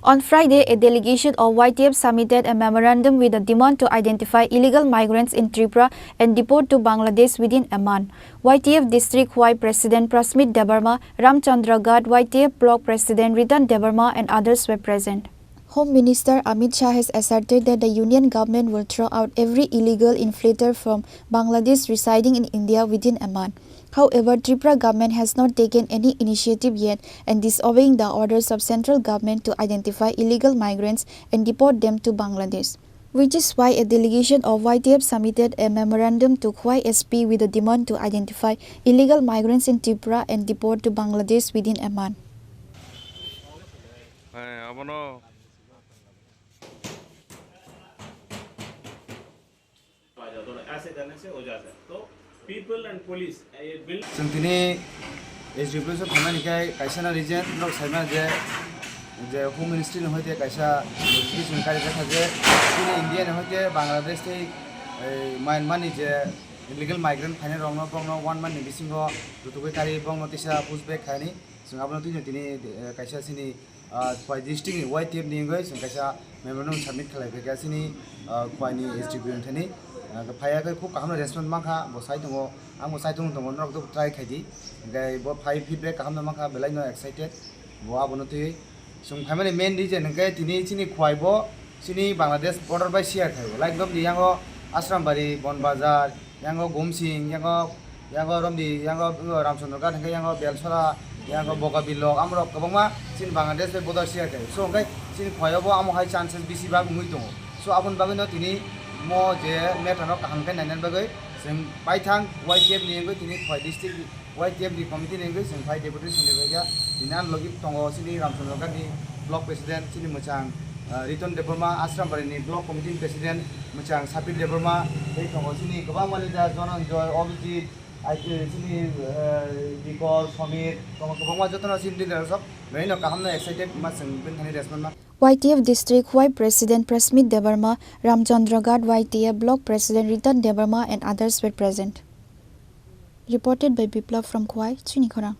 On Friday, a delegation of YTF submitted a memorandum with a demand to identify illegal migrants in Tripura and deport to Bangladesh within a month. YTF District Y President Prasmit Debarma, Ramchandra Gad, YTF Block President Ritan Debarma and others were present. Home Minister Amit Shah has asserted that the Union government will throw out every illegal inflator from Bangladesh residing in India within a month. However, Tripura government has not taken any initiative yet and disobeying the orders of central government to identify illegal migrants and deport them to Bangladesh. Which is why a delegation of YTF submitted a memorandum to YSP with a demand to identify illegal migrants in Tripura and deport to Bangladesh within a month. People and police will Sentini is replaced of Hamanikai, Kaisana region, no Simon the Home Ministry of Hote Kaisa, Indian Hote, Bangladesh, Myanmar is illegal migrant, Hana Rono, 1 month in Bisingo, Tutukari, Bongotisa, Uzbek, Hani, Singapore, Kaisa Sini, by distinct white tape language, and Kaisa, Memorandum Submit Kalakasini, Quani is tributary. The fire cook, I'm a restaurant maka, Bosaitungo, I'm Bosaitung, the one of the try Kadi, Guy, Bob High feedback, Hamamaka, Belano excited, Boabonote. Some family main region and get in Chini Quaibo, Chini, Bangladesh, border by Seattle, like them the Yango Asrambari, Bon Bazar, Yango Gumsing, Yango Romdi, Yango Ramsonogan, Yango Belsora, Yango Bogabilo, Amro Kabama, Chin Bangladesh, border Seattle. So, okay, Chin Quaibo, Amo high chances, BC Bag Muito. So, upon Baginotini. More the matter of Hankan and Bagay, some Python, YTF language in it, White District, YTF the committee language, and 5 deputies in the Vega, Inan Logip Tongo City, Ramsonogani, Block President, Chini Muchang, Riton Deborma, Astram Barini, Block Committee President, Muchang, Sapi Deborma, Tongo Cini, Kabamalida, John Joy, Obiti, I Chini, Dikor, Somit, Tongo Jotana City, Marino Kahana excited, Masan, Bintani Desmond. YTF District Y President Prasmit Debarma, Ramchandra Gad, YTF Block President Ritan Debarma and others were present. Reported by Biplav from Khorang, Chini, Khorang.